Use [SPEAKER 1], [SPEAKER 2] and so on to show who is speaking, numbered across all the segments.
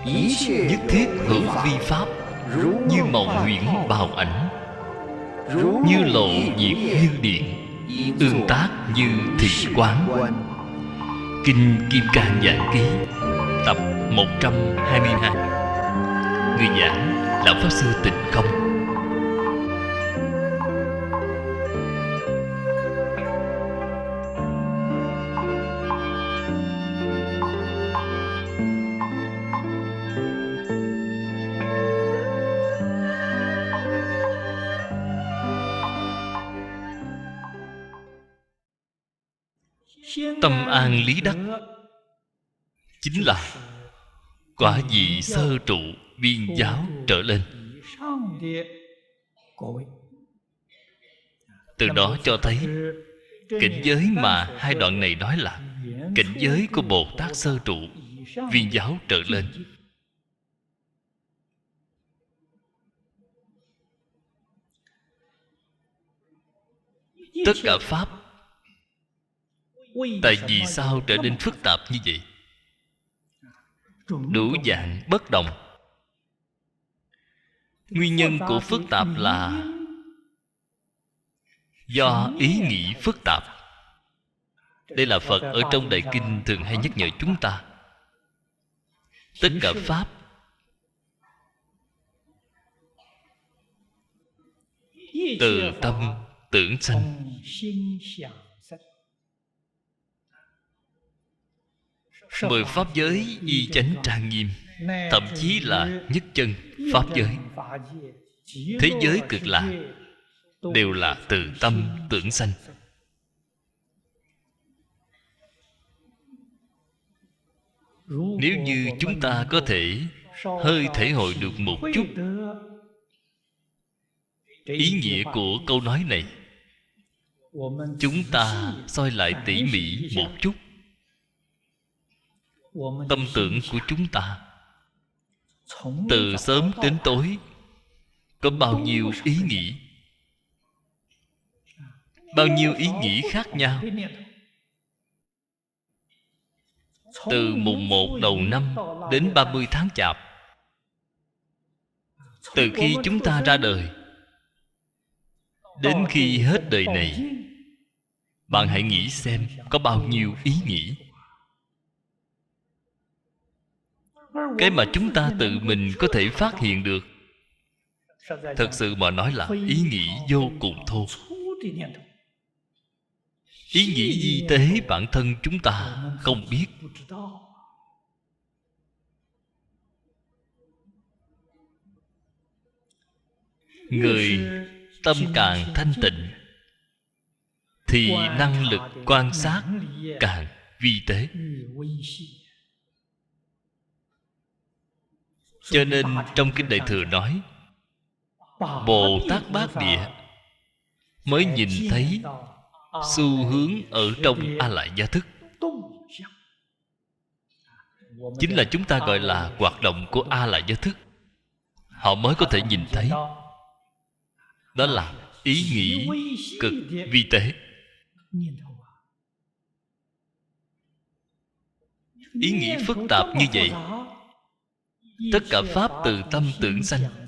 [SPEAKER 1] nhất thiết hữu vi pháp, như mộng huyễn bào ảnh, như lộ diệt như điện, ương tác như thị quán. Kinh Kim Cang Giảng Ký, tập 122. Người giảng Lão Pháp Sư Tịnh Không. Tâm an lý đắc chính là quả vị sơ trụ viên giáo trở lên. Từ đó cho thấy cảnh giới mà hai đoạn này nói là cảnh giới của Bồ Tát sơ trụ viên giáo trở lên. Tất cả pháp tại vì sao trở nên phức tạp như vậy? Đủ dạng bất đồng. Nguyên nhân của phức tạp là do ý nghĩ phức tạp. Đây là Phật ở trong Đại Kinh thường hay nhắc nhở chúng ta. Tất cả pháp từ tâm tưởng sanh. 10 pháp giới y chánh trang nghiêm, thậm chí là nhất chân pháp giới, thế giới cực lạc đều là từ tâm tưởng sanh. Nếu như chúng ta có thể hơi thể hội được một chút ý nghĩa của câu nói này, chúng ta soi lại tỉ mỉ một chút. Tâm tưởng của chúng ta từ sớm đến tối có bao nhiêu ý nghĩ, bao nhiêu ý nghĩ khác nhau. Từ mùng 1 đầu năm đến 30 tháng Chạp, từ khi chúng ta ra đời đến khi hết đời này, bạn hãy nghĩ xem có bao nhiêu ý nghĩ. Cái mà chúng ta tự mình có thể phát hiện được, thật sự mà nói là ý nghĩ vô cùng thô. Ý nghĩ vi tế bản thân chúng ta không biết. Người tâm càng thanh tịnh thì năng lực quan sát càng vi tế. Cho nên trong Kinh Đại Thừa nói, Bồ Tát Bát Địa mới nhìn thấy xu hướng ở trong A Lại Gia Thức. Chính là chúng ta gọi là hoạt động của A Lại Gia Thức. Họ mới có thể nhìn thấy. Đó là ý nghĩ cực vi tế. Ý nghĩ phức tạp như vậy. Tất cả pháp từ tâm tưởng sanh.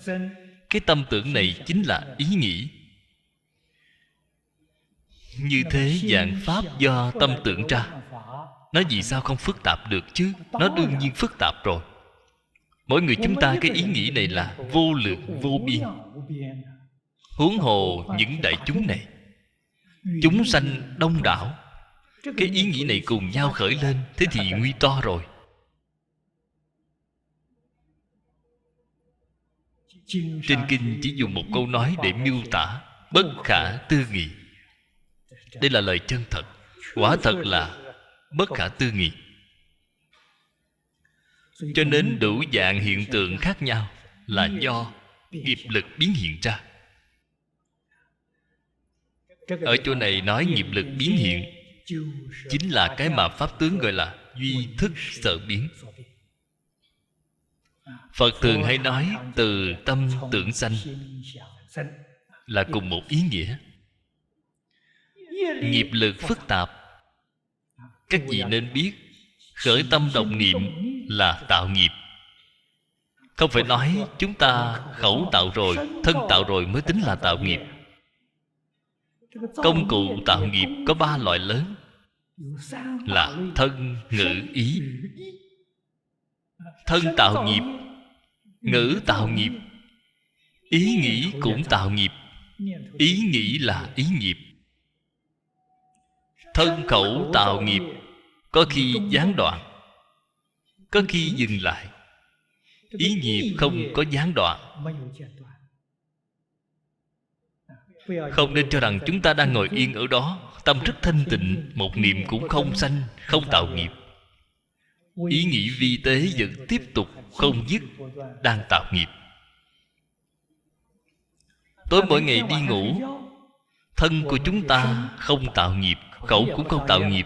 [SPEAKER 1] Cái tâm tưởng này chính là ý nghĩ. Như thế dạng pháp do tâm tưởng ra, nó vì sao không phức tạp được chứ? Nó đương nhiên phức tạp rồi. Mỗi người chúng ta cái ý nghĩ này là vô lượng vô biên. Huống hồ những đại chúng này, chúng sanh đông đảo, cái ý nghĩ này cùng nhau khởi lên, thế thì nguy to rồi. Trên kinh chỉ dùng một câu nói để miêu tả bất khả tư nghị. Đây là lời chân thật, quả thật là bất khả tư nghị. Cho nên đủ dạng hiện tượng khác nhau là do nghiệp lực biến hiện ra. Ở chỗ này nói nghiệp lực biến hiện chính là cái mà pháp tướng gọi là duy thức sở biến. Phật thường hay nói từ tâm tưởng sanh là cùng một ý nghĩa. Nghiệp lực phức tạp, các vị nên biết khởi tâm động niệm là tạo nghiệp. Không phải nói chúng ta khẩu tạo rồi, thân tạo rồi mới tính là tạo nghiệp. Công cụ tạo nghiệp có 3 loại lớn, là thân, ngữ, ý. Thân tạo nghiệp, ngữ tạo nghiệp, ý nghĩ cũng tạo nghiệp. Ý nghĩ là ý nghiệp. Thân khẩu tạo nghiệp, có khi gián đoạn, có khi dừng lại. Ý nghiệp không có gián đoạn. Không nên cho rằng chúng ta đang ngồi yên ở đó, tâm rất thanh tịnh, một niệm cũng không sanh, không tạo nghiệp. Ý nghĩ vi tế vẫn tiếp tục không dứt, đang tạo nghiệp. Tối mỗi ngày đi ngủ, thân của chúng ta không tạo nghiệp, khẩu cũng không tạo nghiệp.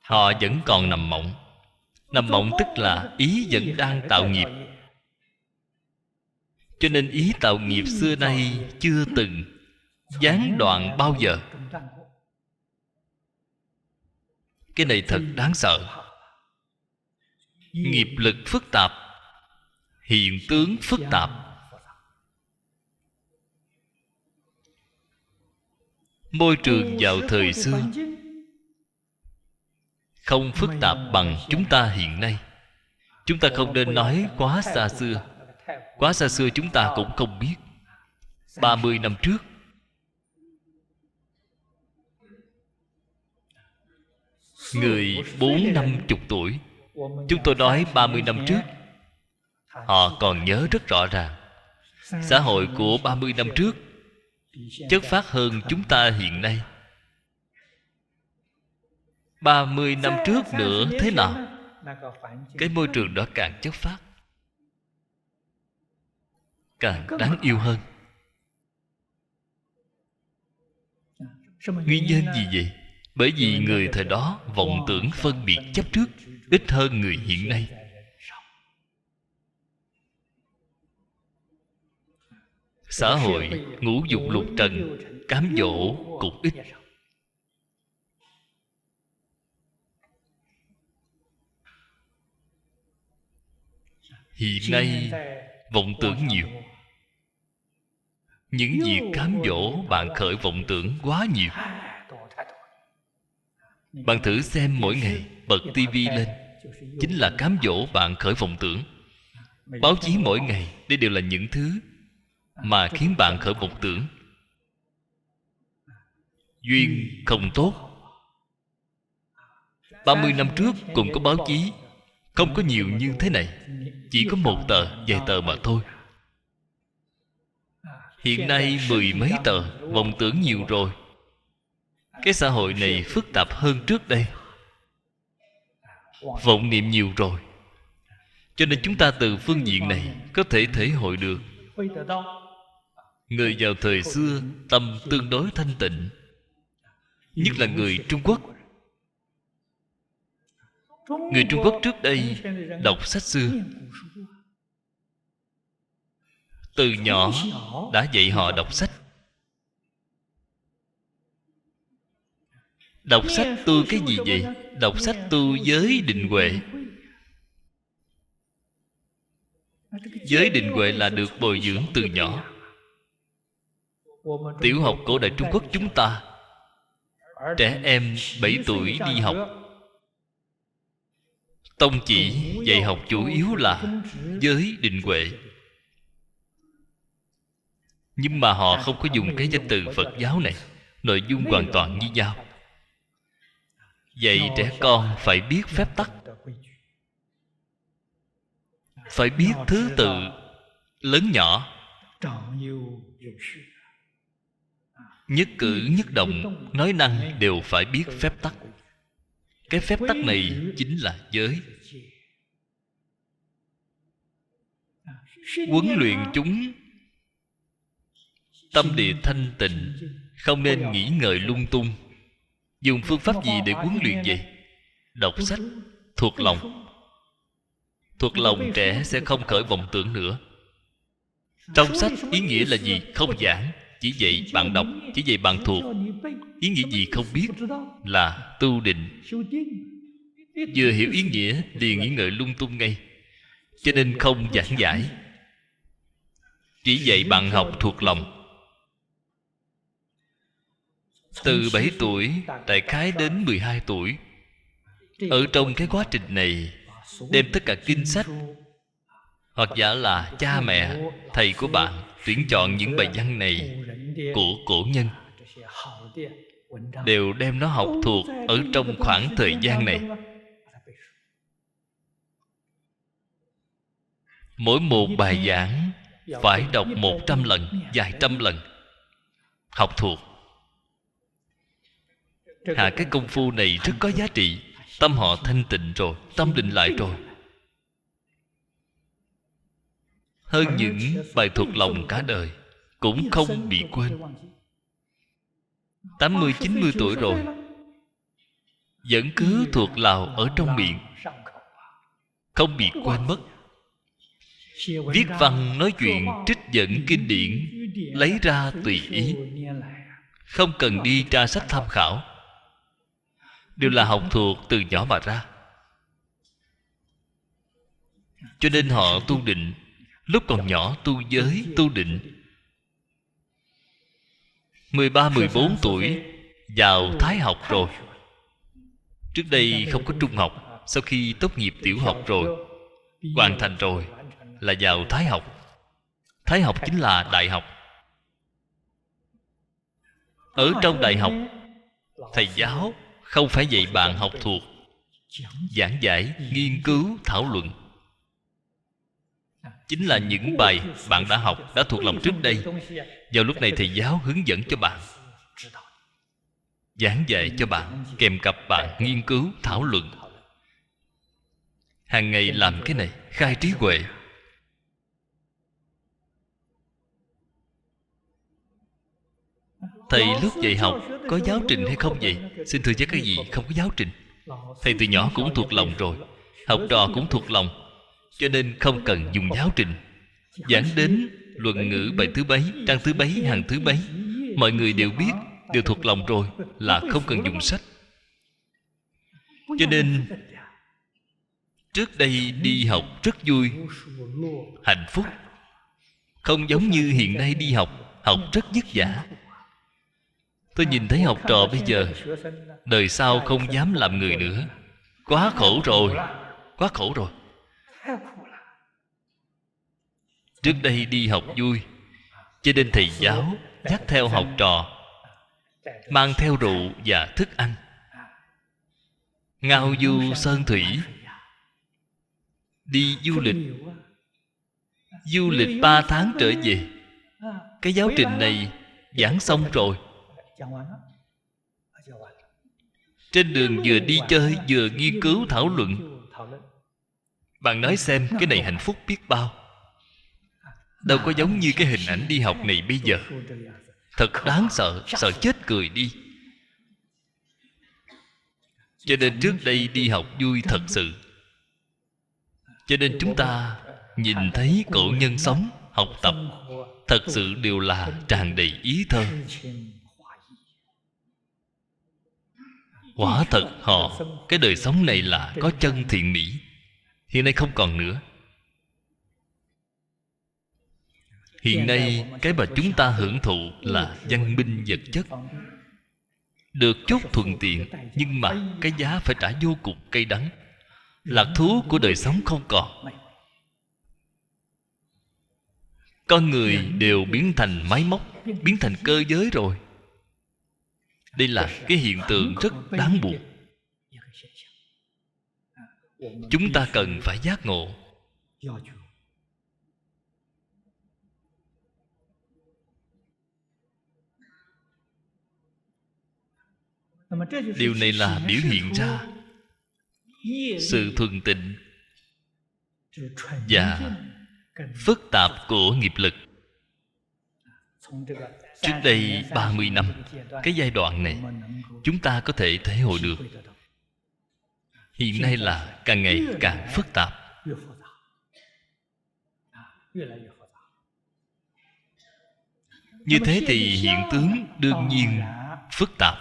[SPEAKER 1] Họ vẫn còn nằm mộng. Nằm mộng tức là ý vẫn đang tạo nghiệp. Cho nên ý tạo nghiệp xưa nay chưa từng gián đoạn bao giờ. Cái này thật đáng sợ. Nghiệp lực phức tạp, hiện tướng phức tạp. Môi trường vào thời xưa không phức tạp bằng chúng ta hiện nay. Chúng ta không nên nói quá xa xưa. Quá xa xưa chúng ta cũng không biết. 30 năm trước, người 40-50 tuổi, chúng tôi nói 30 năm trước, họ còn nhớ rất rõ ràng. Xã hội của 30 năm trước chất phác hơn chúng ta hiện nay. 30 năm trước nữa thế nào? Cái môi trường đó càng chất phác, càng đáng yêu hơn. Nguyên nhân gì vậy? Bởi vì người thời đó vọng tưởng phân biệt chấp trước ít hơn người hiện nay. Xã hội ngũ dục lục trần, cám dỗ cũng ít. Hiện nay vọng tưởng nhiều. Những việc cám dỗ bạn khởi vọng tưởng quá nhiều. Bạn thử xem, mỗi ngày bật tivi lên chính là cám dỗ bạn khởi vọng tưởng. Báo chí mỗi ngày, đây đều là những thứ mà khiến bạn khởi vọng tưởng. Duyên không tốt. 30 năm trước cũng có báo chí, không có nhiều như thế này, chỉ có một tờ, vài tờ mà thôi. Hiện nay 10 mấy tờ, vọng tưởng nhiều rồi. Cái xã hội này phức tạp hơn trước đây. Vọng niệm nhiều rồi. Cho nên chúng ta từ phương diện này có thể thể hội được người vào thời xưa tâm tương đối thanh tịnh. Nhất là người Trung Quốc. Người Trung Quốc trước đây đọc sách xưa, từ nhỏ đã dạy họ đọc sách. Đọc sách tu cái gì vậy? Đọc sách tu giới định huệ. Giới định huệ là được bồi dưỡng từ nhỏ. Tiểu học cổ đại Trung Quốc chúng ta, trẻ em 7 tuổi đi học. Tông chỉ dạy học chủ yếu là giới định huệ. Nhưng mà họ không có dùng cái danh từ Phật giáo này. Nội dung hoàn toàn như nhau. Dạy trẻ con phải biết phép tắc, phải biết thứ tự lớn nhỏ, nhất cử nhất động nói năng đều phải biết phép tắc. Cái phép tắc này chính là giới. Huấn luyện chúng tâm địa thanh tịnh, không nên nghĩ ngợi lung tung. Dùng phương pháp gì để huấn luyện vậy? Đọc sách, thuộc lòng. Thuộc lòng trẻ sẽ không khởi vọng tưởng nữa. Trong sách ý nghĩa là gì? Không giảng, chỉ dạy bạn đọc, chỉ dạy bạn thuộc. Ý nghĩa gì không biết, là tu định. Vừa hiểu ý nghĩa liền nghĩ ngợi lung tung ngay. cho nên không giảng giải, chỉ dạy bạn học thuộc lòng. Từ 7 tuổi đại khái đến 12 tuổi, ở trong cái quá trình này đem tất cả kinh sách, hoặc giả là cha mẹ, thầy của bạn tuyển chọn những bài văn này của cổ nhân, đều đem nó học thuộc ở trong khoảng thời gian này. Mỗi một bài giảng phải đọc 100 lần, vài trăm lần, học thuộc. Hạ cái công phu này rất có giá trị. Tâm họ thanh tịnh rồi, tâm định lại rồi, hơn những bài thuộc lòng cả đời cũng không bị quên. 80, 90 tuổi rồi vẫn cứ thuộc lào ở trong miệng, không bị quên mất. Viết văn nói chuyện, trích dẫn kinh điển, lấy ra tùy ý, không cần đi tra sách tham khảo, đều là học thuộc từ nhỏ mà ra. Cho nên họ tu định, lúc còn nhỏ tu giới, tu định. 13, 14 tuổi vào Thái học rồi. Trước đây không có trung học. Sau khi tốt nghiệp tiểu học rồi, hoàn thành rồi, là vào Thái học. Thái học chính là đại học. Ở trong đại học, thầy giáo không phải dạy bạn học thuộc, giảng giải, nghiên cứu, thảo luận. Chính là những bài bạn đã học, đã thuộc lòng trước đây. Vào lúc này thầy giáo hướng dẫn cho bạn, giảng dạy cho bạn, kèm cặp bạn nghiên cứu, thảo luận. Hàng ngày làm cái này, khai trí huệ. Thầy lúc dạy học có giáo trình hay không vậy? Xin thưa với cái gì không có giáo trình. Thầy từ nhỏ cũng thuộc lòng rồi, học trò cũng thuộc lòng, cho nên không cần dùng giáo trình. Giảng đến luận ngữ bài thứ bấy, trang thứ bấy, hàng thứ bấy, mọi người đều biết, đều thuộc lòng rồi, là không cần dùng sách. Cho nên trước đây đi học rất vui, hạnh phúc. Không giống như hiện nay đi học, học rất vất vả. Tôi nhìn thấy học trò bây giờ, đời sau không dám làm người nữa. Quá khổ rồi, quá khổ rồi. Trước đây đi học vui, cho nên thầy giáo dắt theo học trò, mang theo rượu và thức ăn, ngao du sơn thủy, đi du lịch. Du lịch 3 tháng trở về. Cái giáo trình này giảng xong rồi. Trên đường vừa đi chơi, vừa nghiên cứu thảo luận. Bạn nói xem, cái này hạnh phúc biết bao. Đâu có giống như cái hình ảnh đi học này bây giờ. Thật đáng sợ, sợ chết cười đi. Cho nên trước đây đi học vui thật sự. Cho nên chúng ta nhìn thấy cổ nhân sống, học tập, thật sự đều là tràn đầy ý thơ. Quả thật họ, cái đời sống này là có chân thiện mỹ. Hiện nay không còn nữa. Hiện nay cái mà chúng ta hưởng thụ là văn minh vật chất, được chút thuận tiện, nhưng mà cái giá phải trả vô cùng cay đắng. Lạc thú của đời sống không còn. Con người đều biến thành máy móc, biến thành cơ giới rồi. Đây là cái hiện tượng rất đáng buồn. Chúng ta cần phải giác ngộ. Điều này là biểu hiện ra sự thuần tịnh và phức tạp của nghiệp lực. Trước đây 30 năm, cái giai đoạn này chúng ta có thể thể hội được. Hiện nay là càng ngày càng phức tạp. Như thế thì hiện tướng đương nhiên phức tạp.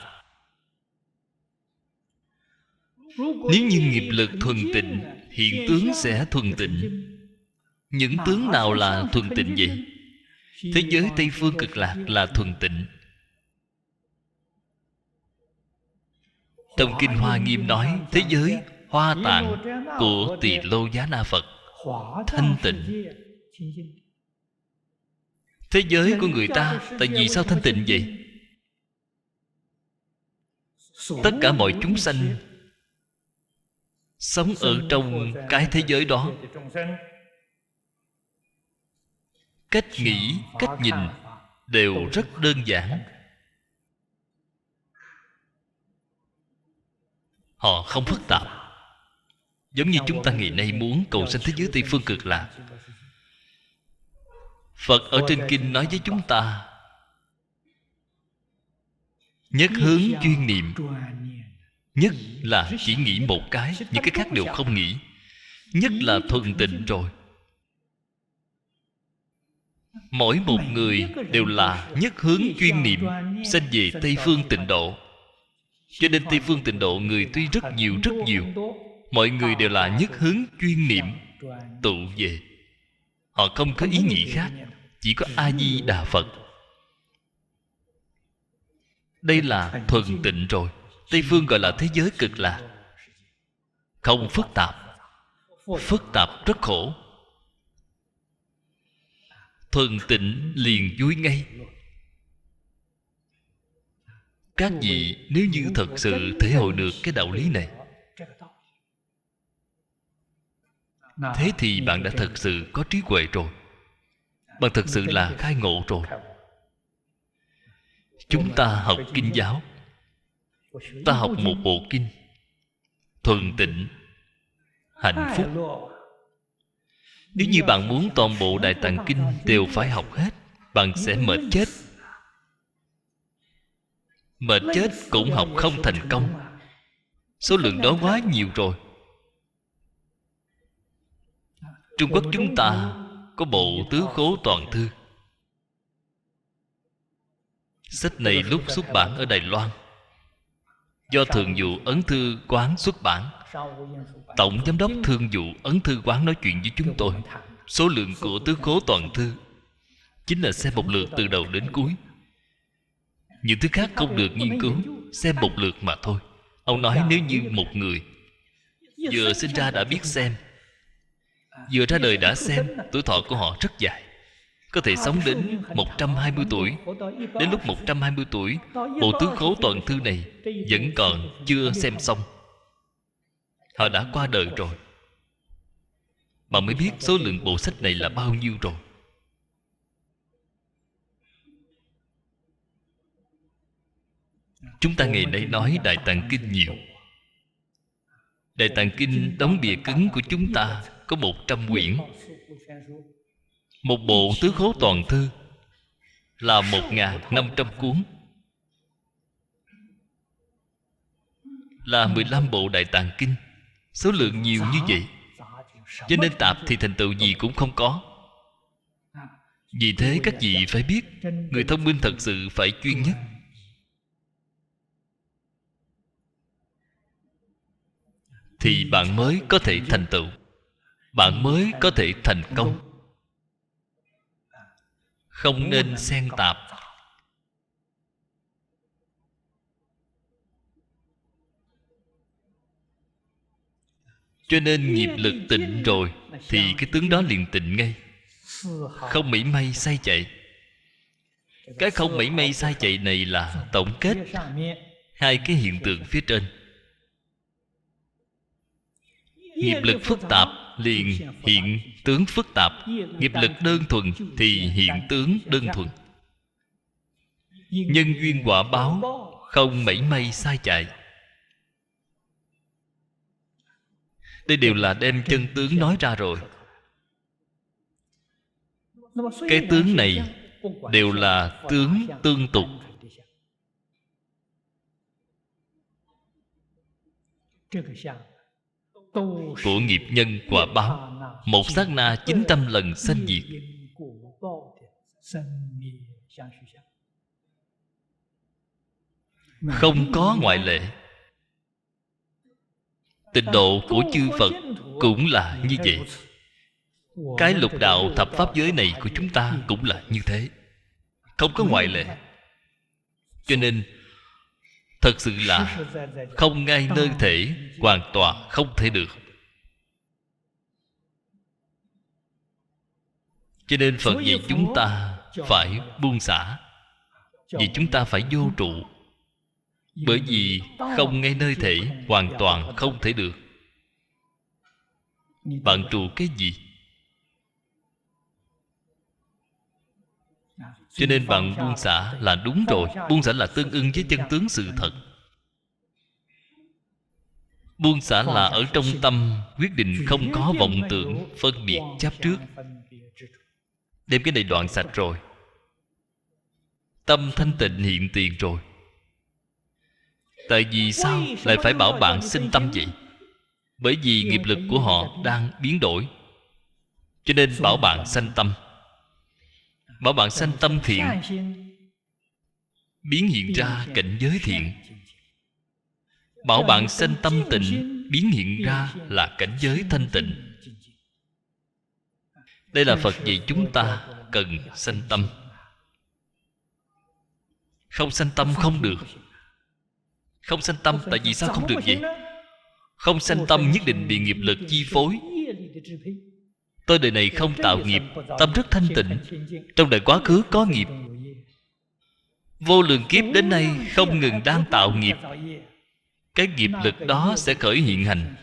[SPEAKER 1] Nếu như nghiệp lực thuần tịnh, hiện tướng sẽ thuần tịnh. Những tướng nào là thuần tịnh vậy? Thế giới Tây Phương Cực Lạc là thuần tịnh. Trong Kinh Hoa Nghiêm nói, thế giới Hoa Tạng của Tỳ Lô Giá Na Phật thanh tịnh. Thế giới của người ta tại vì sao thanh tịnh vậy? Tất cả mọi chúng sanh sống ở trong cái thế giới đó, cách nghĩ, cách nhìn đều rất đơn giản. Họ không phức tạp. Giống như chúng ta ngày nay muốn cầu sanh thế giới Tây Phương Cực Lạc, Phật ở trên kinh nói với chúng ta nhất hướng chuyên niệm. Nhất là chỉ nghĩ một cái, những cái khác đều không nghĩ. Nhất là thuần tịnh rồi. Mỗi một người đều là nhất hướng chuyên niệm, sanh về Tây Phương Tịnh Độ. Cho nên Tây Phương Tịnh Độ người tuy rất nhiều, mọi người đều là nhất hướng chuyên niệm tụ về. Họ không có ý nghĩ khác, chỉ có A-di-đà Phật. Đây là thuần tịnh rồi. Tây Phương gọi là thế giới Cực Lạc. Không phức tạp. Phức tạp rất khổ. Thuần tịnh liền vui ngay. Các vị nếu như thật sự thể hội được cái đạo lý này, thế thì bạn đã thật sự có trí huệ rồi. Bạn thật sự là khai ngộ rồi. Chúng ta học kinh giáo, ta học một bộ kinh thuần tịnh, hạnh phúc. Nếu như bạn muốn toàn bộ Đại Tạng Kinh đều phải học hết, bạn sẽ mệt chết. Mệt chết cũng học không thành công. Số lượng đó quá nhiều rồi. Trung Quốc chúng ta có bộ Tứ Khố Toàn Thư. Sách này lúc xuất bản ở Đài Loan do Thường vụ Ấn Thư Quán xuất bản. Tổng giám đốc Thương vụ Ấn Thư Quán nói chuyện với chúng tôi. Số lượng của Tứ Khố Toàn Thư chính là xem một lượt từ đầu đến cuối. Những thứ khác không được nghiên cứu, xem một lượt mà thôi. Ông nói nếu như một người vừa sinh ra đã biết xem, vừa ra đời đã xem, tuổi thọ của họ rất dài, có thể sống đến 120 tuổi. Đến lúc 120 tuổi, bộ Tứ Khố Toàn Thư này vẫn còn chưa xem xong. Họ đã qua đời rồi. Bạn mới biết số lượng bộ sách này là bao nhiêu rồi. Chúng ta ngày nay nói Đại Tạng Kinh nhiều. Đại Tạng Kinh đóng bìa cứng của chúng ta có 100 quyển. Một bộ Tứ Khố Toàn Thư là 1.500 cuốn, là 15 bộ Đại Tạng Kinh. Số lượng nhiều như vậy, cho nên tạp thì thành tựu gì cũng không có. Vì thế các vị phải biết, người thông minh thật sự phải chuyên nhất. Thì bạn mới có thể thành tựu, bạn mới có thể thành công. Không nên xen tạp. Cho nên nghiệp lực tịnh rồi thì cái tướng đó liền tịnh ngay, không mảy may sai chạy. Cái không mảy may sai chạy này là tổng kết hai cái hiện tượng phía trên. Nghiệp lực phức tạp liền hiện tướng phức tạp. Nghiệp lực đơn thuần thì hiện tướng đơn thuần. Nhân duyên quả báo không mảy may sai chạy. Đây đều là đem chân tướng nói ra rồi. Cái tướng này đều là tướng tương tục. Của nghiệp nhân quả báo, một sát na 900 lần sanh diệt. Không có ngoại lệ. Tịnh độ của chư Phật cũng là như vậy. Cái lục đạo thập pháp giới này của chúng ta cũng là như thế, không có ngoại lệ. Cho nên thật sự là không ngay nơi thể, hoàn toàn không thể được. Cho nên Phật dạy chúng ta phải buông xả, vì chúng ta phải vô trụ. Bởi vì không ngay nơi thể, hoàn toàn không thể được. Bạn trụ cái gì? Cho nên bạn buông xả là đúng rồi. Buông xả là tương ưng với chân tướng sự thật. Buông xả là ở trong tâm quyết định không có vọng tưởng phân biệt chấp trước, đem cái này đoạn sạch rồi, tâm thanh tịnh hiện tiền rồi. Tại vì sao lại phải bảo bạn sinh tâm vậy? Bởi vì nghiệp lực của họ đang biến đổi, cho nên bảo bạn sanh tâm. Bảo bạn sanh tâm thiện, biến hiện ra cảnh giới thiện. Bảo bạn sanh tâm tịnh, biến hiện ra là cảnh giới thanh tịnh. Đây là Phật dạy chúng ta cần sanh tâm. Không sanh tâm không được. Không sanh tâm tại vì sao không được vậy? Không sanh tâm nhất định bị nghiệp lực chi phối. Tôi đời này không tạo nghiệp, tâm rất thanh tịnh. Trong đời quá khứ có nghiệp, vô lượng kiếp đến nay không ngừng đang tạo nghiệp. Cái nghiệp lực đó sẽ khởi hiện hành.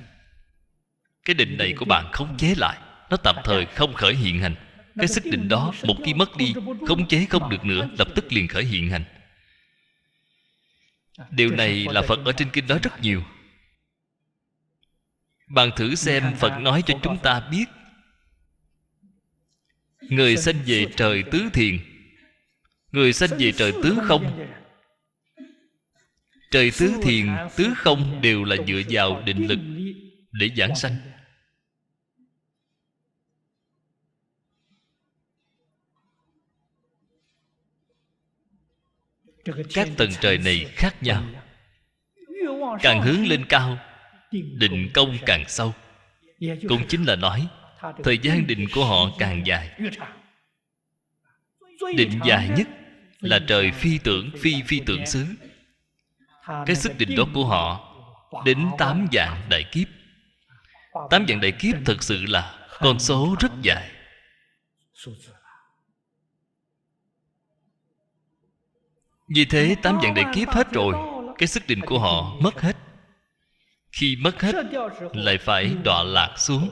[SPEAKER 1] Cái định này của bạn khống chế lại, nó tạm thời không khởi hiện hành. Cái sức định đó một khi mất đi, khống chế không được nữa, lập tức liền khởi hiện hành. Điều này là Phật ở trên kinh nói rất nhiều. Bạn thử xem Phật nói cho chúng ta biết. Người sanh về trời tứ thiền, người sanh về trời tứ không. Trời tứ thiền, tứ không đều là dựa vào định lực để giảng sanh. Các tầng trời này khác nhau. Càng hướng lên cao, định công càng sâu. Cũng chính là nói thời gian định của họ càng dài. Định dài nhất là trời phi tưởng, phi tưởng xứ. Cái sức định đó của họ đến 8 vạn đại kiếp. 8 vạn đại kiếp thật sự là con số rất dài. Vì thế 8 vạn đại kiếp hết rồi, cái sức định của họ mất hết. Khi mất hết lại phải đọa lạc xuống.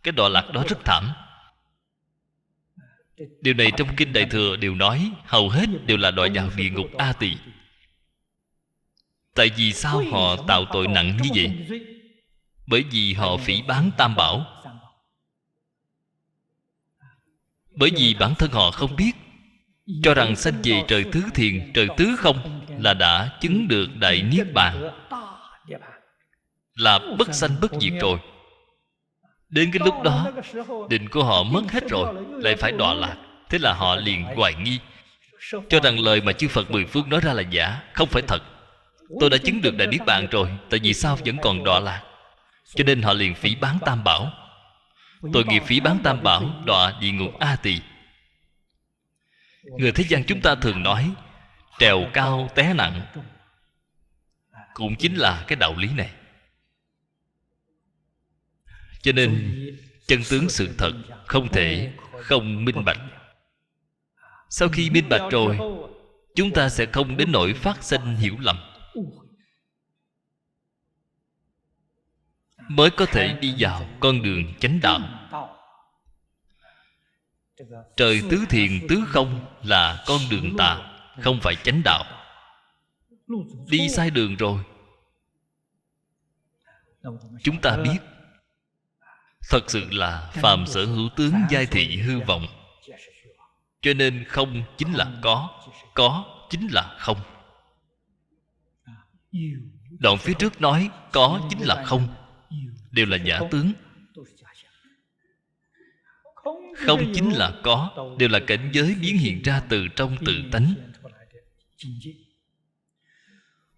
[SPEAKER 1] Cái đọa lạc đó rất thảm. Điều này trong Kinh Đại Thừa đều nói, hầu hết đều là đọa vào địa ngục A Tỳ. Tại vì sao họ tạo tội nặng như vậy? Bởi vì họ phỉ báng Tam Bảo. Bởi vì bản thân họ không biết, cho rằng sanh về trời tứ thiền, trời tứ không là đã chứng được đại niết bàn, là bất sanh bất diệt rồi. Đến cái lúc đó, định của họ mất hết rồi, lại phải đọa lạc. Thế là họ liền hoài nghi, cho rằng lời mà chư Phật mười phương nói ra là giả, không phải thật. Tôi đã chứng được đại niết bàn rồi, tại vì sao vẫn còn đọa lạc? Cho nên họ liền phỉ báng Tam Bảo. Tội nghiệp phỉ báng Tam Bảo, đọa địa ngục A Tỳ. Người thế gian chúng ta thường nói trèo cao té nặng, cũng chính là cái đạo lý này. Cho nên chân tướng sự thật không thể không minh bạch. Sau khi minh bạch rồi, chúng ta sẽ không đến nỗi phát sinh hiểu lầm, mới có thể đi vào con đường chánh đạo. Trời tứ thiền tứ không là con đường tà, không phải chánh đạo. Đi sai đường rồi. Chúng ta biết, thật sự là phàm sở hữu tướng giai thị hư vọng. Cho nên không chính là có chính là không. Đoạn phía trước nói có chính là không, đều là giả tướng. Không chính là có, đều là cảnh giới biến hiện ra từ trong tự tánh.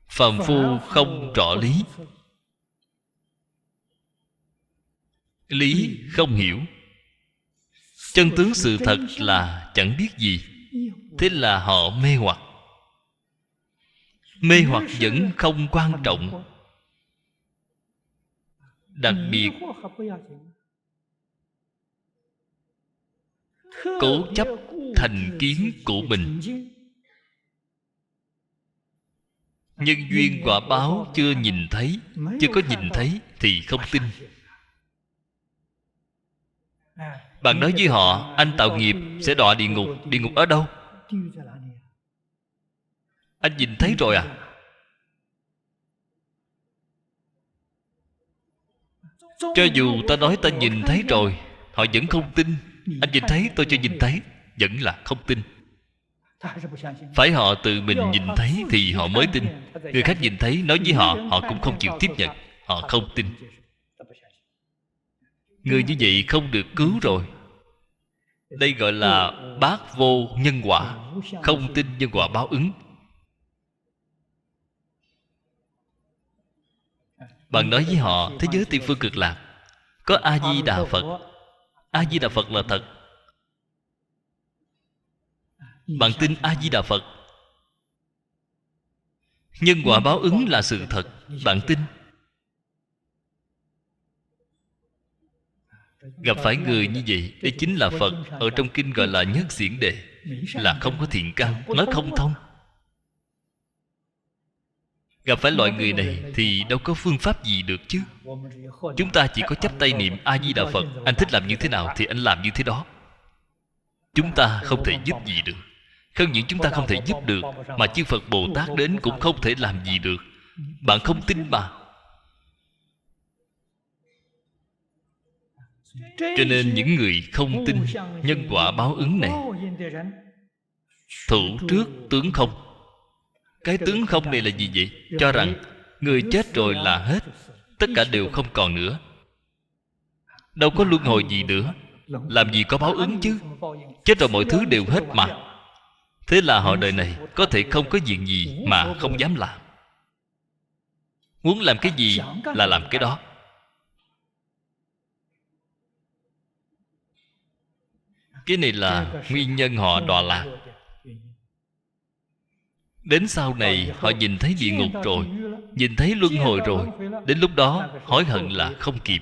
[SPEAKER 1] Phàm phu không rõ lý, lý không hiểu, Chân tướng sự thật là chẳng biết gì. Thế là họ mê hoặc. Mê hoặc vẫn không quan trọng. Đặc biệt cố chấp thành kiến của mình. Nhân duyên quả báo chưa nhìn thấy, chưa có nhìn thấy thì không tin. Bạn nói với họ anh tạo nghiệp sẽ đọa địa ngục. Địa ngục ở đâu? Anh nhìn thấy rồi à? Cho dù ta nói ta nhìn thấy rồi, họ vẫn không tin. Anh nhìn thấy, tôi cho nhìn thấy, vẫn là không tin. Phải họ tự mình nhìn thấy thì họ mới tin. Người khác nhìn thấy nói với họ, họ cũng không chịu tiếp nhận. Họ không tin. Người như vậy không được cứu rồi. Đây gọi là bát vô nhân quả. Không tin nhân quả báo ứng. Bạn nói với họ thế giới Tây Phương Cực Lạc có A-di-đà Phật. A-di-đà Phật là thật. Bạn tin A-di-đà Phật. Nhân quả báo ứng là sự thật. Bạn tin. Gặp phải người như vậy, đây chính là Phật. Ở trong kinh gọi là nhất xiển đề, là không có thiện căn, nói không thông. Gặp phải loại người này thì đâu có phương pháp gì được chứ. Chúng ta chỉ có chắp tay niệm A-di-đà Phật. Anh thích làm như thế nào thì anh làm như thế đó. Chúng ta không thể giúp gì được. Không những chúng ta không thể giúp được, mà chư Phật Bồ Tát đến cũng không thể làm gì được. Bạn không tin mà. Cho nên những người không tin nhân quả báo ứng này, thủ trước tướng không. Cái tướng không này là gì vậy? Cho rằng người chết rồi là hết, tất cả đều không còn nữa, đâu có luân hồi gì nữa. Làm gì có báo ứng chứ? Chết rồi mọi thứ đều hết mà. Thế là họ đời này có thể không có chuyện gì mà không dám làm. Muốn làm cái gì là làm cái đó. Cái này là nguyên nhân họ đọa lạc. Đến sau này họ nhìn thấy địa ngục rồi, nhìn thấy luân hồi rồi, đến lúc đó hối hận là không kịp.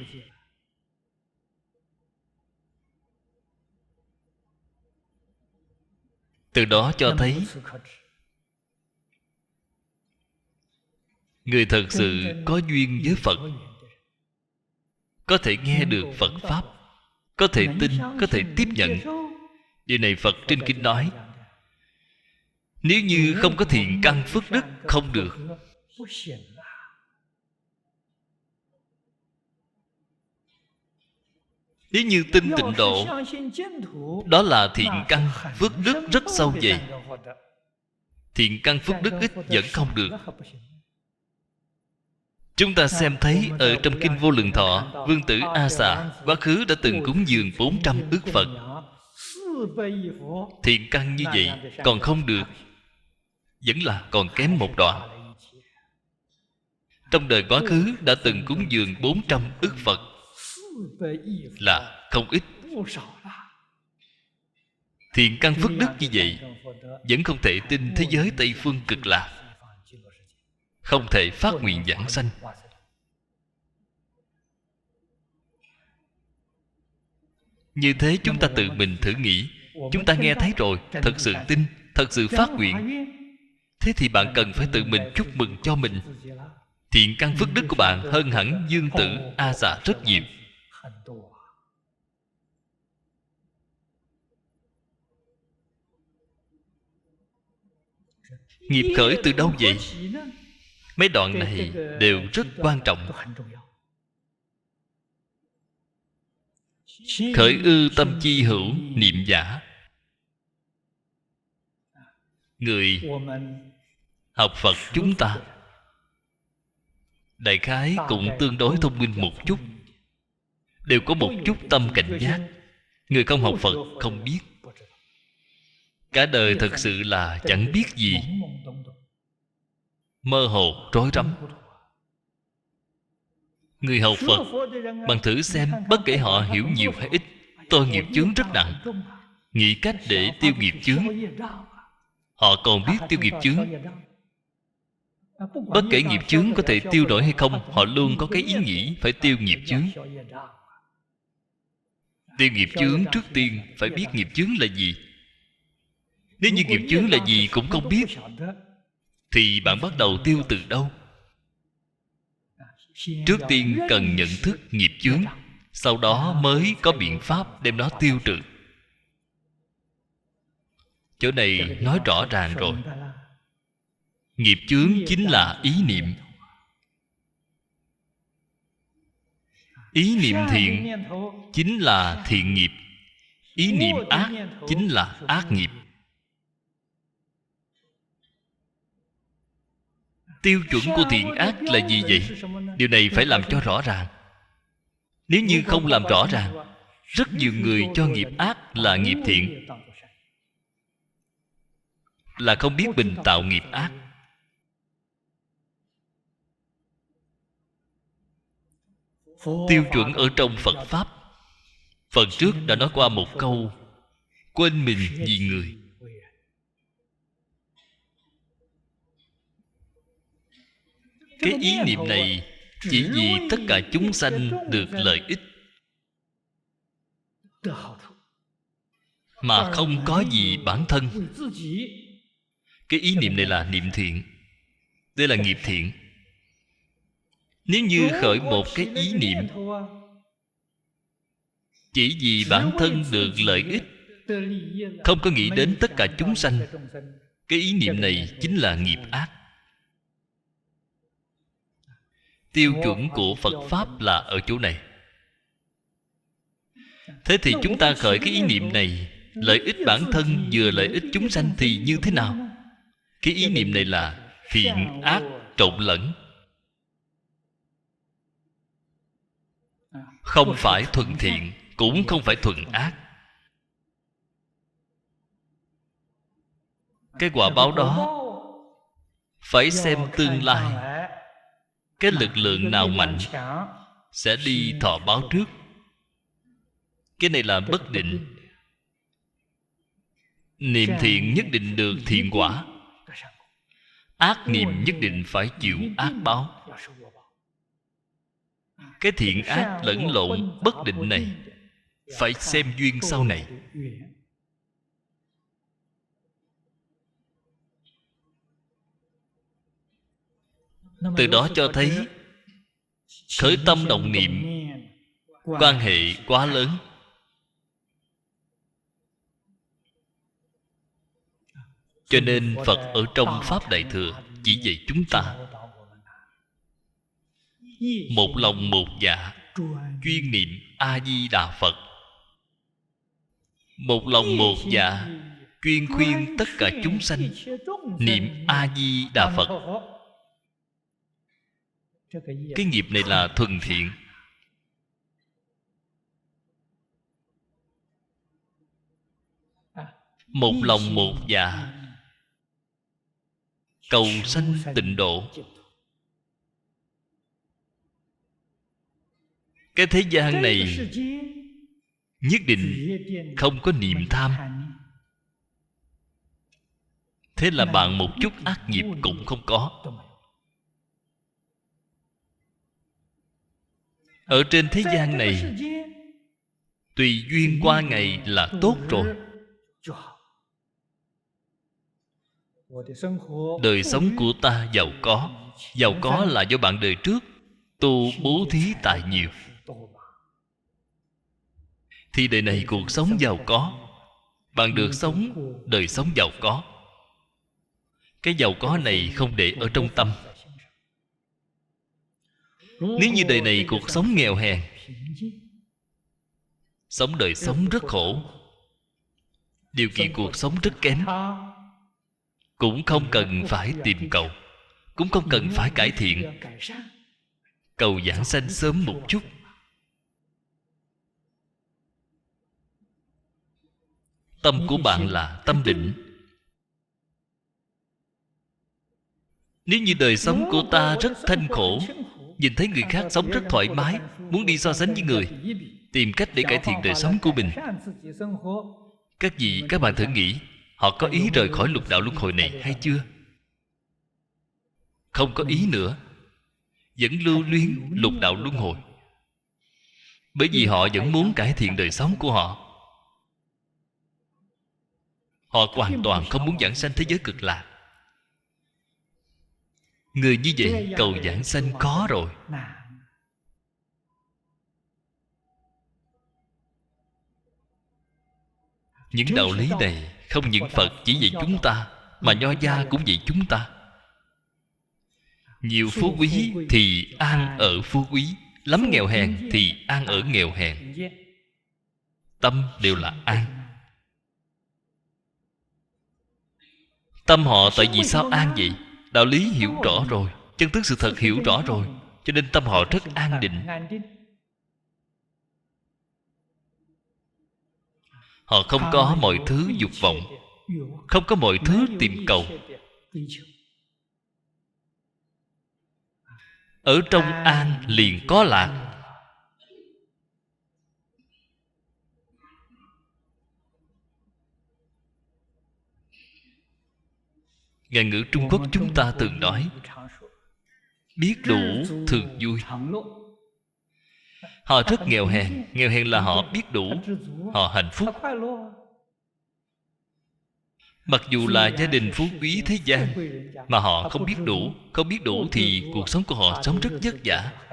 [SPEAKER 1] Từ đó cho thấy người thật sự có duyên với Phật, có thể nghe được Phật Pháp, có thể tin, có thể tiếp nhận. Điều này Phật trên kinh nói. Nếu như không có thiện căn phước đức, không được. Nếu như tin tịnh độ, đó là thiện căn phước đức rất sâu dày. Thiện căn phước đức ít vẫn không được. Chúng ta xem thấy ở trong kinh Vô Lượng Thọ, Vương tử A Xà quá khứ đã từng cúng dường 400 ức Phật. Thiện căn như vậy còn không được, vẫn là còn kém một đoạn. Trong đời quá khứ đã từng cúng dường 400 ức Phật là không ít. Thiện căn phước đức như vậy vẫn không thể tin thế giới Tây Phương Cực Lạc, không thể phát nguyện vãng sanh. Như thế chúng ta tự mình thử nghĩ. Chúng ta nghe thấy rồi, thật sự tin, thật sự phát nguyện. Thế thì bạn cần phải tự mình chúc mừng cho mình. Thiện căn phước đức của bạn hơn hẳn Dương tử A Xà rất nhiều. Nghiệp khởi từ đâu vậy? Mấy đoạn này đều rất quan trọng. Khởi ư tâm chi hữu niệm giả. Người học Phật chúng ta đại khái cũng tương đối thông minh một chút, đều có một chút tâm cảnh giác. Người không học Phật không biết. Cả đời thật sự là chẳng biết gì, mơ hồ rối rắm. Người học Phật, bạn thử xem, bất kể họ hiểu nhiều hay ít, tôi nghiệp chướng rất nặng, nghĩ cách để tiêu nghiệp chướng. Họ còn biết tiêu nghiệp chướng. Bất kể nghiệp chướng có thể tiêu nổi hay không, họ luôn có cái ý nghĩ phải tiêu nghiệp chướng. Tiêu nghiệp chướng trước tiên phải biết nghiệp chướng là gì. Nếu như nghiệp chướng là gì cũng không biết, thì bạn bắt đầu tiêu từ đâu? Trước tiên cần nhận thức nghiệp chướng, sau đó mới có biện pháp đem nó tiêu trừ. Chỗ này nói rõ ràng rồi. Nghiệp chướng chính là ý niệm. Ý niệm thiện chính là thiện nghiệp. Ý niệm ác chính là ác nghiệp. Tiêu chuẩn của thiện ác là gì vậy? Điều này phải làm cho rõ ràng. Nếu như không làm rõ ràng, rất nhiều người cho nghiệp ác là nghiệp thiện, là không biết mình tạo nghiệp ác. Tiêu chuẩn ở trong Phật Pháp, phần trước đã nói qua một câu: quên mình vì người. Cái ý niệm này chỉ vì tất cả chúng sanh được lợi ích, mà không có gì bản thân. Cái ý niệm này là niệm thiện. Đây là nghiệp thiện. Nếu như khởi một cái ý niệm chỉ vì bản thân được lợi ích, không có nghĩ đến tất cả chúng sanh, cái ý niệm này chính là nghiệp ác. Tiêu chuẩn của Phật Pháp là ở chỗ này. Thế thì chúng ta khởi cái ý niệm này, lợi ích bản thân vừa lợi ích chúng sanh thì như thế nào? Cái ý niệm này là thiện ác trộn lẫn, không phải thuần thiện, cũng không phải thuần ác. Cái quả báo đó phải xem tương lai, cái lực lượng nào mạnh sẽ đi thọ báo trước. Cái này là bất định. Niệm thiện nhất định được thiện quả, ác niệm nhất định phải chịu ác báo. Cái thiện ác lẫn lộn bất định này phải xem duyên sau này. Từ đó cho thấy khởi tâm động niệm quan hệ quá lớn. Cho nên Phật ở trong Pháp Đại Thừa chỉ dạy chúng ta một lòng một dạ chuyên niệm A-di-đà Phật. Một lòng một dạ chuyên khuyên tất cả chúng sanh niệm A-di-đà Phật. Cái nghiệp này là thuần thiện. Một lòng một dạ cầu sanh tịnh độ. Cái thế gian này nhất định không có niệm tham. Thế là bạn một chút ác nghiệp cũng không có. Ở trên thế gian này, tùy duyên qua ngày là tốt rồi. Đời sống của ta giàu có. Giàu có là do bạn đời trước tu bố thí tài nhiều, thì đời này cuộc sống giàu có. Bạn được sống đời sống giàu có. Cái giàu có này không để ở trong tâm. Nếu như đời này cuộc sống nghèo hèn, sống đời sống rất khổ, điều kiện cuộc sống rất kém, cũng không cần phải tìm cầu, cũng không cần phải cải thiện, cầu giảng sanh sớm một chút. Tâm của bạn là tâm định. Nếu như đời sống của ta rất thanh khổ, nhìn thấy người khác sống rất thoải mái, muốn đi so sánh với người, tìm cách để cải thiện đời sống của mình. Các vị, các bạn thử nghĩ, họ có ý rời khỏi lục đạo luân hồi này hay chưa? Không có ý nữa, vẫn lưu luyến lục đạo luân hồi. Bởi vì họ vẫn muốn cải thiện đời sống của họ. Họ hoàn toàn không muốn vãng sanh thế giới cực lạc. Người như vậy cầu vãng sanh khó rồi. Những đạo lý này không những Phật chỉ dạy chúng ta, mà Nho gia cũng dạy chúng ta. Nhiều phú quý thì an ở phú quý, lắm nghèo hèn thì an ở nghèo hèn. Tâm đều là an. Tâm họ tại vì sao an vậy? Đạo lý hiểu rõ rồi, chân tướng sự thật hiểu rõ rồi, cho nên tâm họ rất an định. Họ không có mọi thứ dục vọng, không có mọi thứ tìm cầu. Ở trong an liền có lạc. Ngạn ngữ Trung Quốc chúng ta thường nói, biết đủ thường vui. Họ rất nghèo hèn. Nghèo hèn là họ biết đủ, họ hạnh phúc. Mặc dù là gia đình phú quý thế gian, mà họ không biết đủ. Không biết đủ thì cuộc sống của họ sống rất vất vả.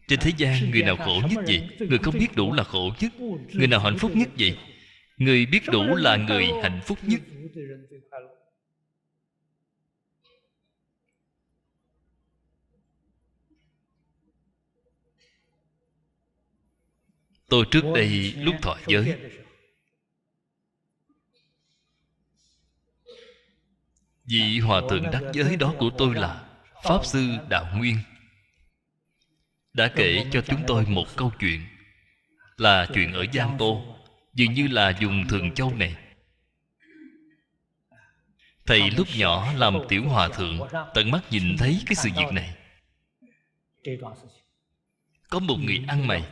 [SPEAKER 1] Trên thế gian, người nào khổ nhất vậy? Người không biết đủ là khổ nhất. Người nào hạnh phúc nhất vậy? Người biết đủ là người hạnh phúc nhất. Tôi trước đây lúc thọ giới, vị hòa thượng đắc giới đó của tôi là Pháp Sư Đạo Nguyên, đã kể cho chúng tôi một câu chuyện. Là chuyện ở Giang Tô, dường như là vùng Thường Châu này. Thầy lúc nhỏ làm tiểu hòa thượng, tận mắt nhìn thấy cái sự việc này. Có một người ăn mày,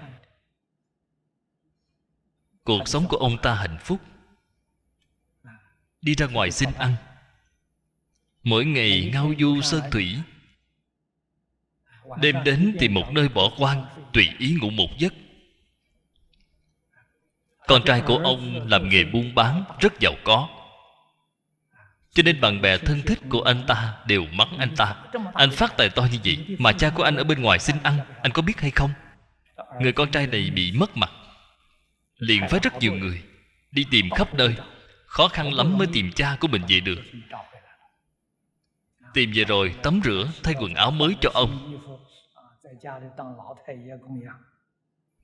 [SPEAKER 1] cuộc sống của ông ta hạnh phúc, đi ra ngoài xin ăn, mỗi ngày ngao du sơn thủy, đêm đến tìm một nơi bỏ hoang, tùy ý ngủ một giấc. Con trai của ông làm nghề buôn bán, rất giàu có, cho nên bạn bè thân thích của anh ta đều mắng anh ta. Anh phát tài to như vậy mà cha của anh ở bên ngoài xin ăn, anh có biết hay không? Người con trai này bị mất mặt, liền phái rất nhiều người đi tìm khắp nơi, khó khăn lắm mới tìm cha của mình về được. Tìm về rồi tắm rửa, thay quần áo mới cho ông.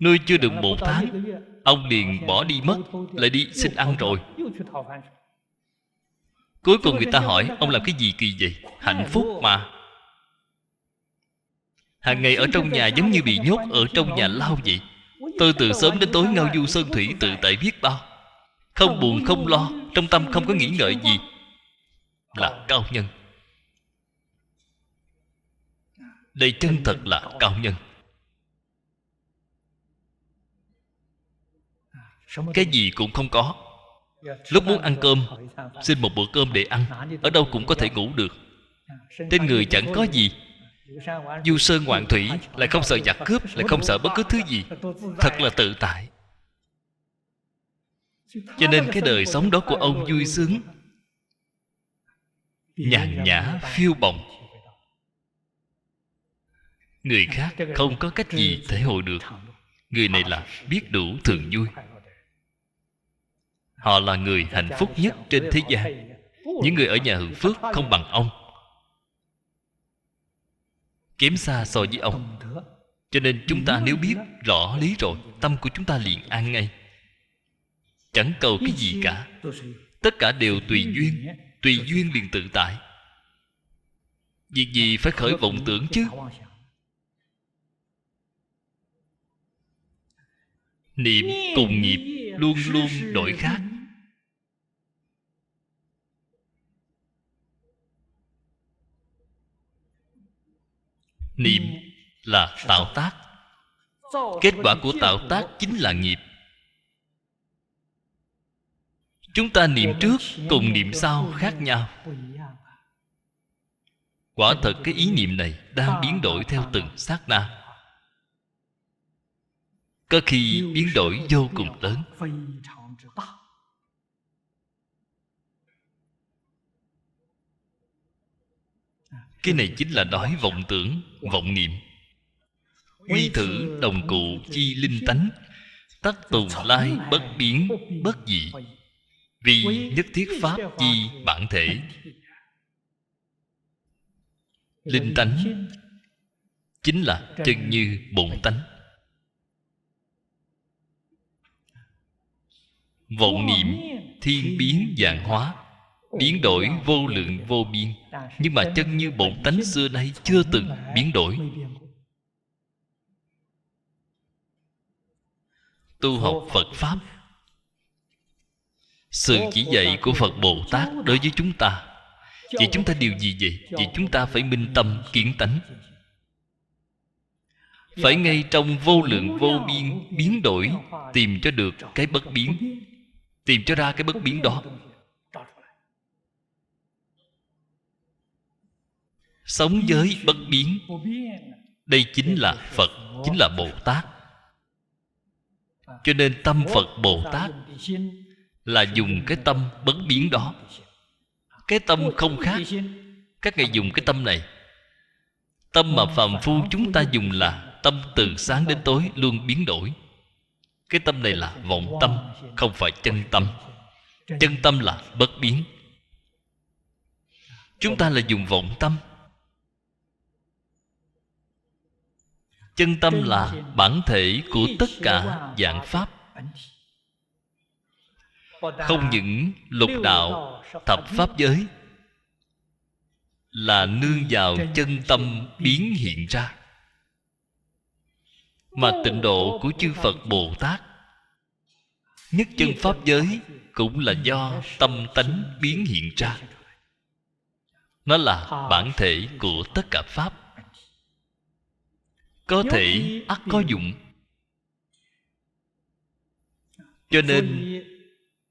[SPEAKER 1] Nuôi chưa được 1 tháng, ông liền bỏ đi mất, lại đi xin ăn rồi. Cuối cùng người ta hỏi ông làm cái gì kỳ vậy? Hạnh phúc mà. Hàng ngày ở trong nhà giống như bị nhốt ở trong nhà lao vậy. Tôi từ sớm đến tối ngao du sơn thủy, tự tại biết bao, không buồn không lo, trong tâm không có nghĩ ngợi gì. Là cao nhân. Đây chân thật là cao nhân. Cái gì cũng không có. Lúc muốn ăn cơm, xin một bữa cơm để ăn, ở đâu cũng có thể ngủ được. Trên người chẳng có gì, du sơn ngoạn thủy, lại không sợ giặc cướp, lại không sợ bất cứ thứ gì, thật là tự tại. Cho nên cái đời sống đó của ông vui sướng, nhàn nhã, phiêu bồng. Người khác không có cách gì thể hội được. Người này là biết đủ thường vui. Họ là người hạnh phúc nhất trên thế gian. Những người ở nhà hưởng phước không bằng ông, kém xa so với ông. Cho nên chúng ta nếu biết rõ lý rồi, tâm của chúng ta liền an ngay, chẳng cầu cái gì cả. Tất cả đều tùy duyên. Tùy duyên liền tự tại. Việc gì phải khởi vọng tưởng chứ? Niệm cùng nghiệp luôn luôn đổi khác. Niệm là tạo tác. Kết quả của tạo tác chính là nghiệp. Chúng ta niệm trước cùng niệm sau khác nhau. Quả thật cái ý niệm này đang biến đổi theo từng sát na, có khi biến đổi vô cùng lớn. Cái này chính là nói vọng tưởng, vọng niệm. Quy thử đồng cụ chi linh tánh, tắc tùng lai bất biến bất dị, vì nhất thiết pháp chi bản thể. Linh tánh chính là chân như bổn tánh. Vọng niệm thiên biến vạn hóa, biến đổi vô lượng vô biên, nhưng mà chân như bổn tánh xưa nay chưa từng biến đổi. Tu học Phật Pháp, sự chỉ dạy của Phật Bồ Tát đối với chúng ta, vậy chúng ta điều gì vậy? Vậy chúng ta phải minh tâm kiến tánh, phải ngay trong vô lượng vô biên biến đổi tìm cho được cái bất biến, tìm cho ra cái bất biến đó. Sống với bất biến, đây chính là Phật, chính là Bồ Tát. Cho nên tâm Phật Bồ Tát là dùng cái tâm bất biến đó. Cái tâm không khác. Các ngài dùng cái tâm này. Tâm mà phàm phu chúng ta dùng là tâm từ sáng đến tối luôn biến đổi. Cái tâm này là vọng tâm, không phải chân tâm. Chân tâm là bất biến. Chúng ta là dùng vọng tâm. Chân tâm là bản thể của tất cả vạn pháp. Không những lục đạo, thập pháp giới là nương vào chân tâm biến hiện ra, mà tịnh độ của chư Phật Bồ Tát, nhất chân pháp giới cũng là do tâm tánh biến hiện ra. Nó là bản thể của tất cả pháp. Có thể ắt có dụng. Cho nên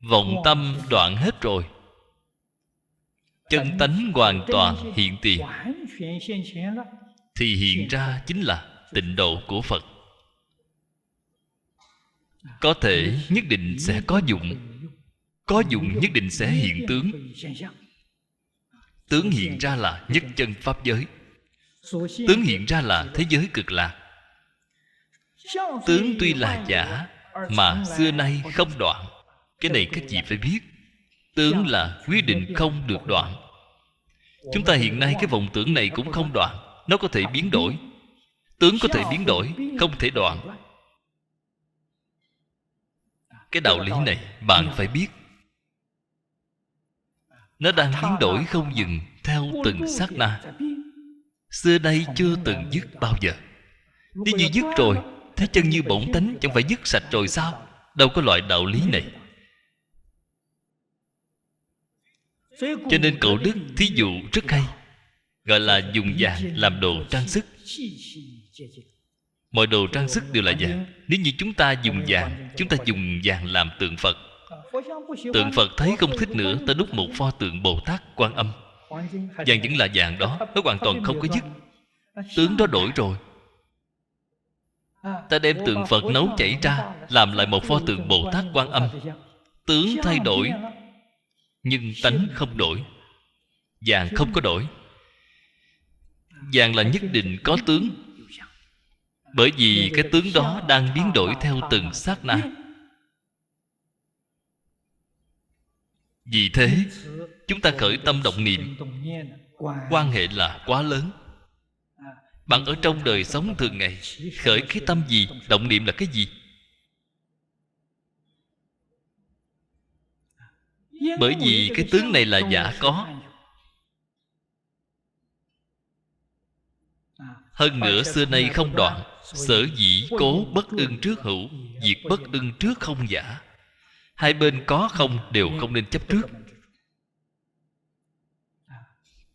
[SPEAKER 1] vọng tâm đoạn hết rồi, chân tánh hoàn toàn hiện tiền, thì hiện ra chính là tịnh độ của Phật. Có thể nhất định sẽ có dụng, có dụng nhất định sẽ hiện tướng. Tướng hiện ra là nhất chân pháp giới, tướng hiện ra là thế giới cực lạc. Tướng tuy là giả mà xưa nay không đoạn. Cái này các vị phải biết. Tướng là quyết định không được đoạn. Chúng ta hiện nay cái vọng tưởng này cũng không đoạn. Nó có thể biến đổi. Tướng có thể biến đổi, không thể đoạn. Cái đạo lý này bạn phải biết. Nó đang biến đổi không dừng theo từng sát na. Xưa nay chưa từng dứt bao giờ. Nếu như dứt rồi, thế chân như bổn tánh chẳng phải dứt sạch rồi sao? Đâu có loại đạo lý này. Cho nên cậu Đức thí dụ rất hay, gọi là dùng vàng làm đồ trang sức. Mọi đồ trang sức đều là vàng. Nếu như chúng ta dùng vàng, chúng ta dùng vàng làm tượng Phật. Tượng Phật thấy không thích nữa, ta đúc một pho tượng Bồ Tát Quan Âm. Vàng vẫn là vàng đó, nó hoàn toàn không có dứt. Tướng đó đổi rồi. Ta đem tượng Phật nấu chảy ra, làm lại một pho tượng Bồ Tát Quan Âm. Tướng thay đổi, nhưng tánh không đổi. Vàng không có đổi. Vàng là nhất định có tướng, bởi vì cái tướng đó đang biến đổi theo từng sát na. Vì thế chúng ta khởi tâm động niệm, quan hệ là quá lớn. Bạn ở trong đời sống thường ngày khởi cái tâm gì, động niệm là cái gì? Bởi vì cái tướng này là giả có. Hơn nữa xưa nay không đoạn. Sở dĩ cố bất ưng trước hữu, diệt bất ưng trước không giả. Hai bên có không đều không nên chấp trước.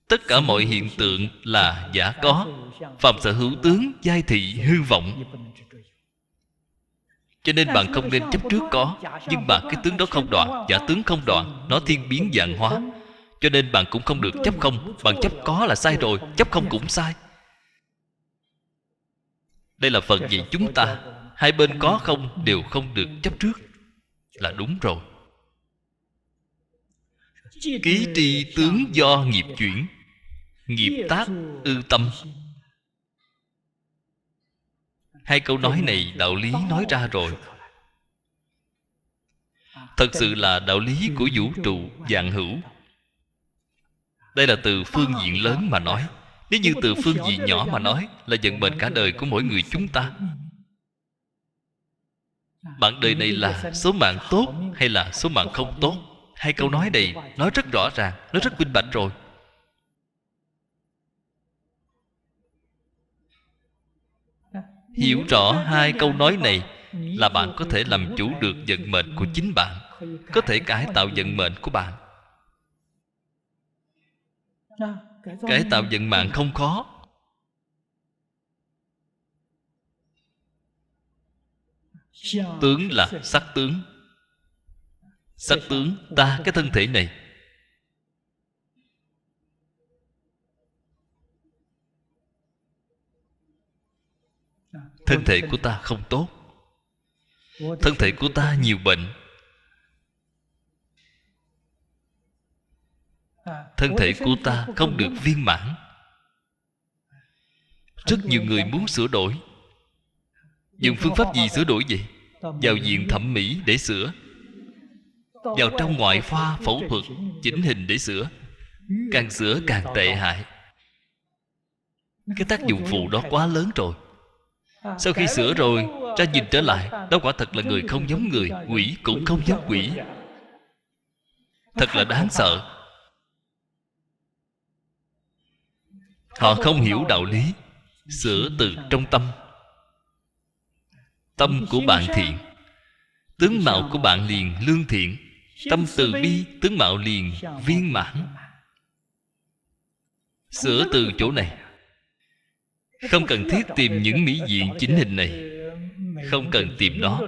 [SPEAKER 1] Tất cả mọi hiện tượng là giả có. Phàm sở hữu tướng, giai thị hư vọng. Cho nên bạn không nên chấp trước có. Nhưng mà cái tướng đó không đoạn, giả tướng không đoạn, nó thiên biến vạn hóa. Cho nên bạn cũng không được chấp không. Bạn chấp có là sai rồi, chấp không cũng sai. Đây là phần dạy chúng ta. Hai bên có không đều không được chấp trước, là đúng rồi. Ký tri tướng do nghiệp chuyển, nghiệp tác ư tâm. Hai câu nói này đạo lý nói ra rồi. Thật sự là đạo lý của vũ trụ vạn hữu. Đây là từ phương diện lớn mà nói. Nếu như từ phương diện nhỏ mà nói, là vận mệnh cả đời của mỗi người chúng ta. Bạn đời này là số mạng tốt hay là số mạng không tốt? Hai câu nói này nói rất rõ ràng, nói rất minh bạch rồi. Hiểu rõ hai câu nói này là bạn có thể làm chủ được vận mệnh của chính bạn, có thể cải tạo vận mệnh của bạn. Cải tạo vận mạng không khó. Tướng là sắc tướng. Sắc tướng ta cái thân thể này. Thân thể của ta không tốt. Thân thể của ta nhiều bệnh. Thân thể của ta không được viên mãn. Rất nhiều người muốn sửa đổi. Dùng phương pháp gì sửa đổi vậy? Vào viện thẩm mỹ để sửa, vào trong ngoại khoa phẫu thuật chỉnh hình để sửa. Càng sửa càng tệ hại. Cái tác dụng phụ đó quá lớn rồi. Sau khi sửa rồi, ra nhìn trở lại, đó quả thật là người không giống người, quỷ cũng không giống quỷ. Thật là đáng sợ. Họ không hiểu đạo lý. Sửa từ trong tâm. Tâm của bạn thiện, tướng mạo của bạn liền lương thiện. Tâm từ bi, tướng mạo liền viên mãn. Sửa từ chỗ này. Không cần thiết tìm những mỹ viện chỉnh hình này. Không cần tìm nó.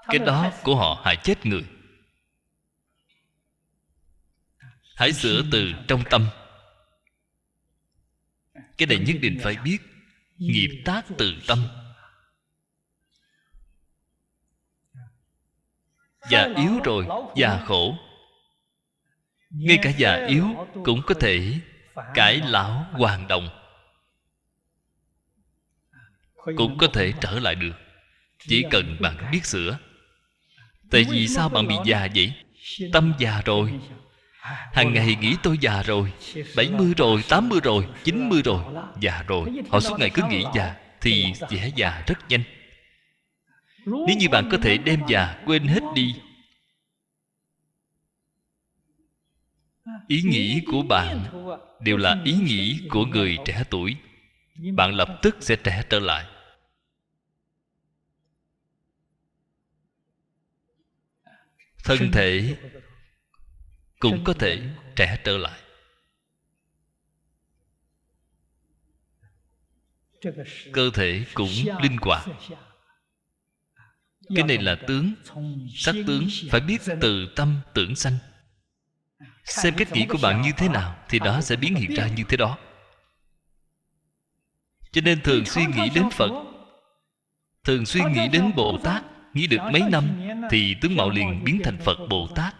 [SPEAKER 1] Cái đó của họ hại chết người. Hãy sửa từ trong tâm. Cái này nhất định phải biết. Nghiệp tác từ tâm. Già yếu rồi, già khổ. Ngay cả già yếu cũng có thể cải lão hoàn đồng, cũng có thể trở lại được. Chỉ cần bạn biết sửa. Tại vì sao bạn bị già vậy? Tâm già rồi. Hàng ngày nghĩ tôi già rồi, 70 rồi, 80 rồi, 90 rồi, già rồi. Họ suốt ngày cứ nghĩ già thì sẽ già rất nhanh. Nếu như bạn có thể đem già quên hết đi, ý nghĩ của bạn đều là ý nghĩ của người trẻ tuổi, bạn lập tức sẽ trẻ trở lại. Thân thể cũng có thể trẻ trở lại. Cơ thể cũng linh hoạt. Cái này là tướng. Sắc tướng phải biết từ tâm tưởng sanh. Xem cách nghĩ của bạn như thế nào thì đó sẽ biến hiện ra như thế đó. Cho nên thường xuyên nghĩ đến Phật, thường xuyên nghĩ đến Bồ Tát. Nghĩ được mấy năm thì tướng mạo liền biến thành Phật Bồ Tát.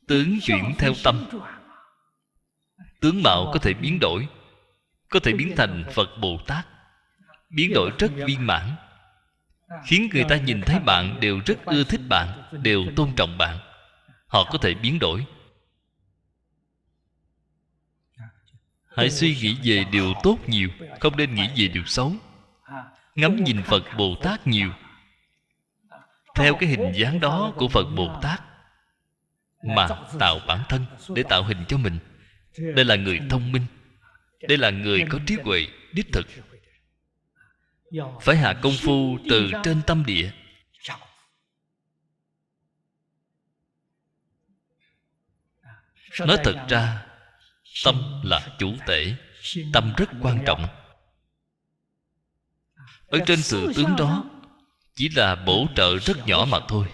[SPEAKER 1] Tướng chuyển theo tâm. Tướng mạo có thể biến đổi, có thể biến thành Phật Bồ Tát. Biến đổi rất viên mãn, khiến người ta nhìn thấy bạn đều rất ưa thích bạn, đều tôn trọng bạn. Họ có thể biến đổi. Hãy suy nghĩ về điều tốt nhiều, không nên nghĩ về điều xấu. Ngắm nhìn Phật Bồ Tát nhiều, theo cái hình dáng đó của Phật Bồ Tát mà tạo bản thân, để tạo hình cho mình. Đây là người thông minh, đây là người có trí huệ đích thực. Phải hạ công phu từ trên tâm địa. Nói thật ra, tâm là chủ tể. Tâm rất quan trọng. Ở trên sự tướng đó chỉ là bổ trợ rất nhỏ mà thôi.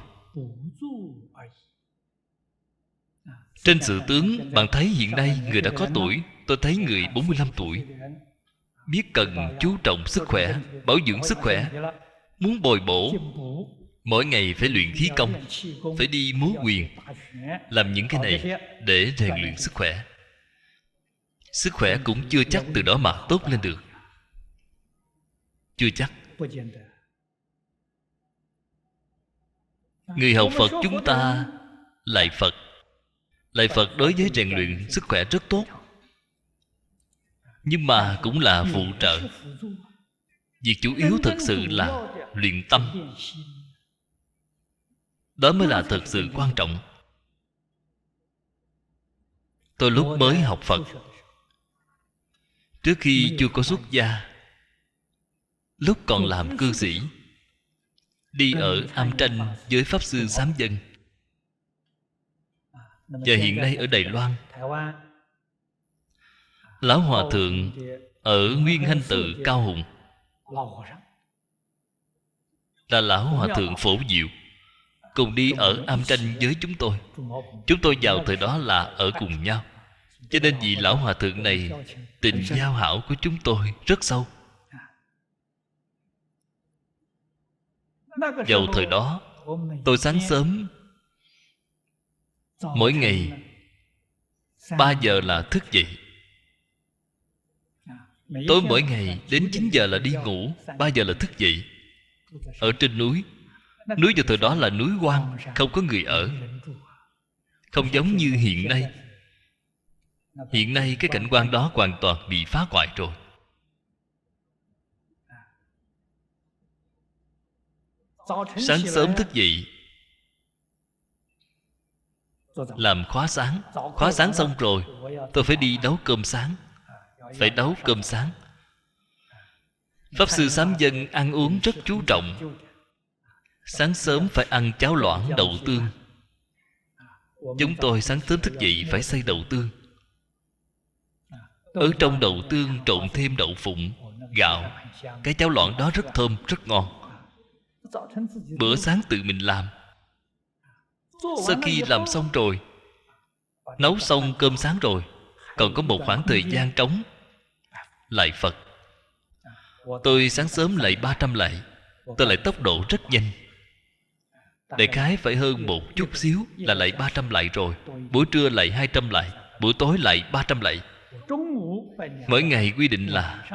[SPEAKER 1] Trên sự tướng, bạn thấy hiện nay người đã có tuổi. Tôi thấy người 45 tuổi biết cần chú trọng sức khỏe, bảo dưỡng sức khỏe, muốn bồi bổ, mỗi ngày phải luyện khí công, phải đi múa quyền, làm những cái này để rèn luyện sức khỏe. Sức khỏe cũng chưa chắc từ đó mà tốt lên được. Chưa chắc. Người học Phật chúng ta lạy Phật. Lạy Phật đối với rèn luyện sức khỏe rất tốt, nhưng mà cũng là phụ trợ. Việc chủ yếu thực sự là luyện tâm. Đó mới là thực sự quan trọng. Tôi lúc mới học Phật, trước khi chưa có xuất gia, lúc còn làm cư sĩ, đi ở Am Tranh với Pháp Sư Sám Dân. Và hiện nay ở Đài Loan, Lão Hòa Thượng ở Nguyên Hanh Tự Cao Hùng là Lão Hòa Thượng Phổ Diệu, cùng đi ở Am Tranh với chúng tôi. Chúng tôi vào thời đó là ở cùng nhau. Cho nên vị Lão Hòa Thượng này, tình giao hảo của chúng tôi rất sâu. Vào thời đó, tôi sáng sớm mỗi ngày 3 giờ là thức dậy. Tối mỗi ngày đến 9 giờ là đi ngủ, 3 giờ là thức dậy. Ở trên núi. Núi vào thời đó là núi hoang, không có người ở. Không giống như hiện nay. Hiện nay cái cảnh quan đó hoàn toàn bị phá hoại rồi. Sáng sớm thức dậy, làm khóa sáng. Khóa sáng xong rồi, tôi phải đi nấu cơm sáng. Phải nấu cơm sáng. Pháp Sư Sám Dân ăn uống rất chú trọng. Sáng sớm phải ăn cháo loãng đậu tương. Chúng tôi sáng sớm thức dậy phải xay đậu tương. Ở trong đậu tương trộn thêm đậu phụng, gạo. Cái cháo loãng đó rất thơm, rất ngon. Bữa sáng tự mình làm. Sau khi làm xong rồi, nấu xong cơm sáng rồi, còn có một khoảng thời gian trống, lạy Phật. Tôi sáng sớm lạy 300 lạy. Tôi lạy tốc độ rất nhanh. Đại khái phải hơn một chút xíu là lạy 300 lạy rồi. Buổi trưa lạy 200 lạy, buổi tối lạy 300 lạy. Mỗi ngày quy định là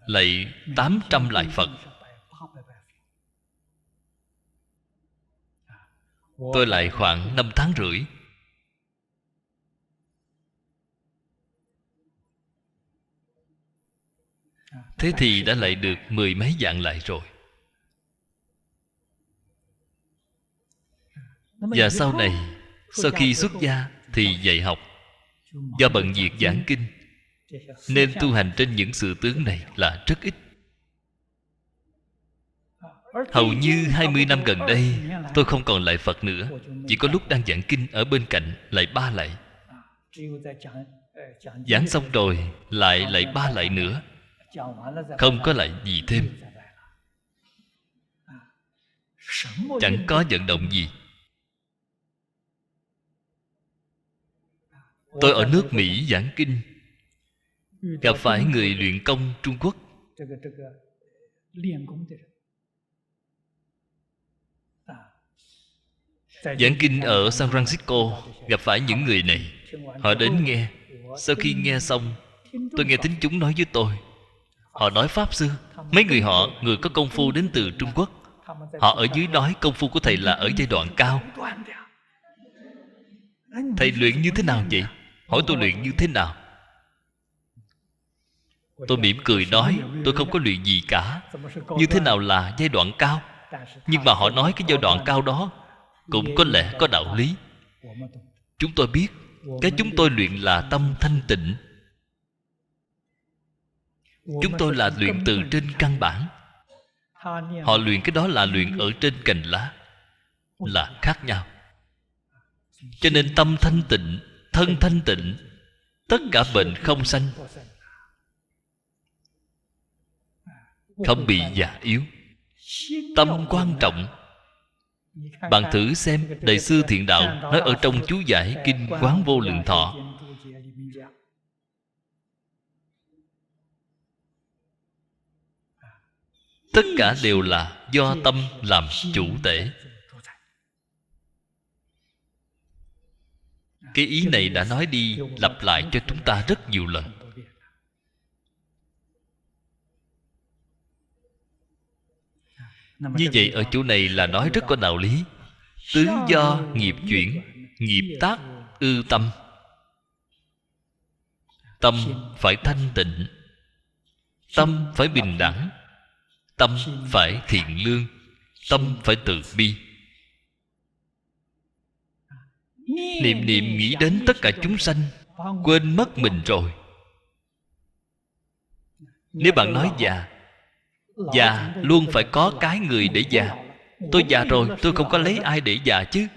[SPEAKER 1] lạy 800 lạy Phật. Tôi lạy khoảng 5 tháng rưỡi. Thế thì đã lạy được 10 mấy vạn lạy rồi. Và sau này, sau khi xuất gia thì dạy học. Do bận việc giảng kinh, nên tu hành trên những sự tướng này là rất ít. Hầu như 20 năm gần đây, tôi không còn lạy Phật nữa. Chỉ có lúc đang giảng kinh ở bên cạnh lạy 3 lạy. Giảng xong rồi lại lạy 3 lạy nữa. Không có lạy gì thêm. Chẳng có vận động gì. Tôi ở nước Mỹ giảng kinh, gặp phải người luyện công Trung Quốc. Giảng kinh ở San Francisco, gặp phải những người này. Họ đến nghe. Sau khi nghe xong, tôi nghe thính chúng nói với tôi. Họ nói Pháp Sư, mấy người họ, người có công phu đến từ Trung Quốc, họ ở dưới nói công phu của thầy là ở giai đoạn cao. Thầy luyện như thế nào vậy? Hỏi tôi luyện như thế nào? Tôi mỉm cười nói, tôi không có luyện gì cả. Như thế nào là giai đoạn cao? Nhưng mà họ nói cái giai đoạn cao đó cũng có lẽ có đạo lý. Chúng tôi biết, cái chúng tôi luyện là tâm thanh tịnh. Chúng tôi là luyện từ trên căn bản. Họ luyện cái đó là luyện ở trên cành lá, là khác nhau. Cho nên tâm thanh tịnh, thân thanh tịnh, tất cả bệnh không sanh, không bị già yếu. Tâm quan trọng. Bạn thử xem Đại sư Thiện Đạo nói ở trong chú giải Kinh Quán Vô Lượng Thọ, tất cả đều là do tâm làm chủ tể. Cái ý này đã nói đi lặp lại cho chúng ta rất nhiều lần. Như vậy ở chỗ này là nói rất có đạo lý. Tứ do nghiệp chuyển, nghiệp tác ư tâm. Tâm phải thanh tịnh, tâm phải bình đẳng, tâm phải thiện lương, tâm phải từ bi. Niệm niệm nghĩ đến tất cả chúng sanh, quên mất mình rồi. Nếu bạn nói già luôn phải có cái người để già. Tôi già rồi, tôi không có lấy ai để già chứ.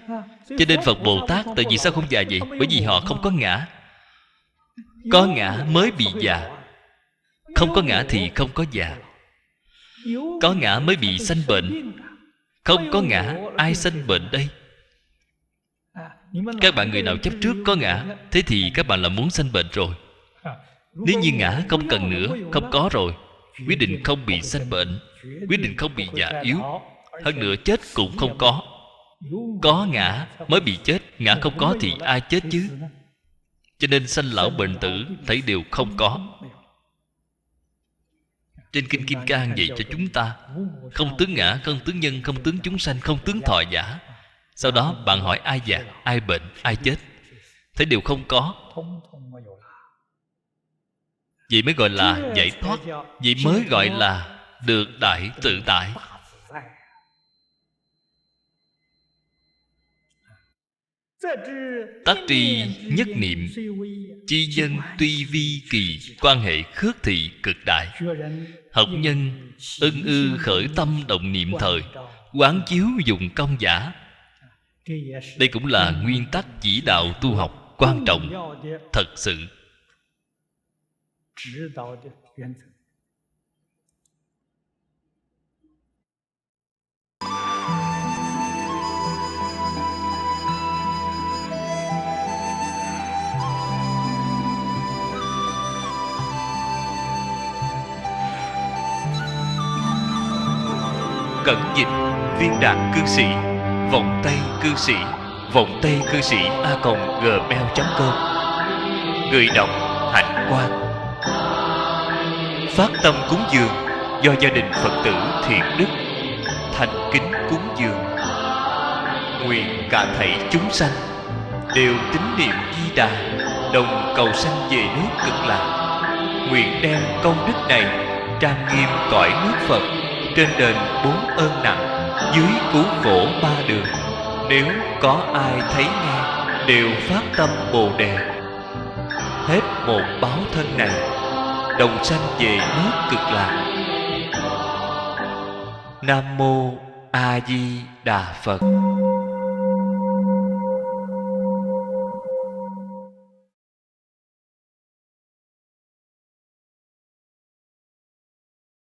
[SPEAKER 1] Cho nên Phật Bồ Tát tại vì sao không già vậy? Bởi vì họ không có ngã. Có ngã mới bị già. Không có ngã thì không có già. Có ngã mới bị sanh bệnh. Không có ngã, ai sanh bệnh đây? Các bạn người nào chấp trước có ngã, thế thì các bạn là muốn sanh bệnh rồi. Nếu như ngã không cần nữa, không có rồi, quyết định không bị sanh bệnh, quyết định không bị già yếu. Hơn nữa chết cũng không có. Có ngã mới bị chết, ngã không có thì ai chết chứ? Cho nên sanh lão bệnh tử thấy đều không có. Trên Kinh Kim Cang dạy cho chúng ta không tướng ngã, không tướng nhân, không tướng chúng sanh, không tướng thọ giả. Sau đó bạn hỏi ai già, ai bệnh, ai chết, thấy đều không có. Vậy mới gọi là giải thoát. Vậy mới gọi là được đại tự tại. Tác tri nhất niệm, chi nhân tuy vi kỳ, quan hệ khước thị cực đại. Học nhân ân ư khởi tâm động niệm thời, quán chiếu dùng công giả. Đây cũng là nguyên tắc chỉ đạo tu học quan trọng thật sự. Cẩn dịch Viên Đạt Cư Sĩ, Vọng Tây Cư Sĩ, Vọng Tây Cư Sĩ @gmail.com. Người đọc Hạnh Quang. Phát tâm cúng dường do gia đình Phật tử Thiện Đức thành kính cúng dường. Nguyện cả thảy chúng sanh đều tín niệm Di Đà, đồng cầu sanh về nước Cực Lạc. Nguyện đem công đức này trang nghiêm cõi nước Phật, trên đền 4 ơn nặng, dưới cứu khổ 3 đường. Nếu có ai thấy nghe đều phát tâm Bồ Đề, hết một báo thân này đồng sanh về nước Cực Lạc. Nam mô A Di Đà Phật.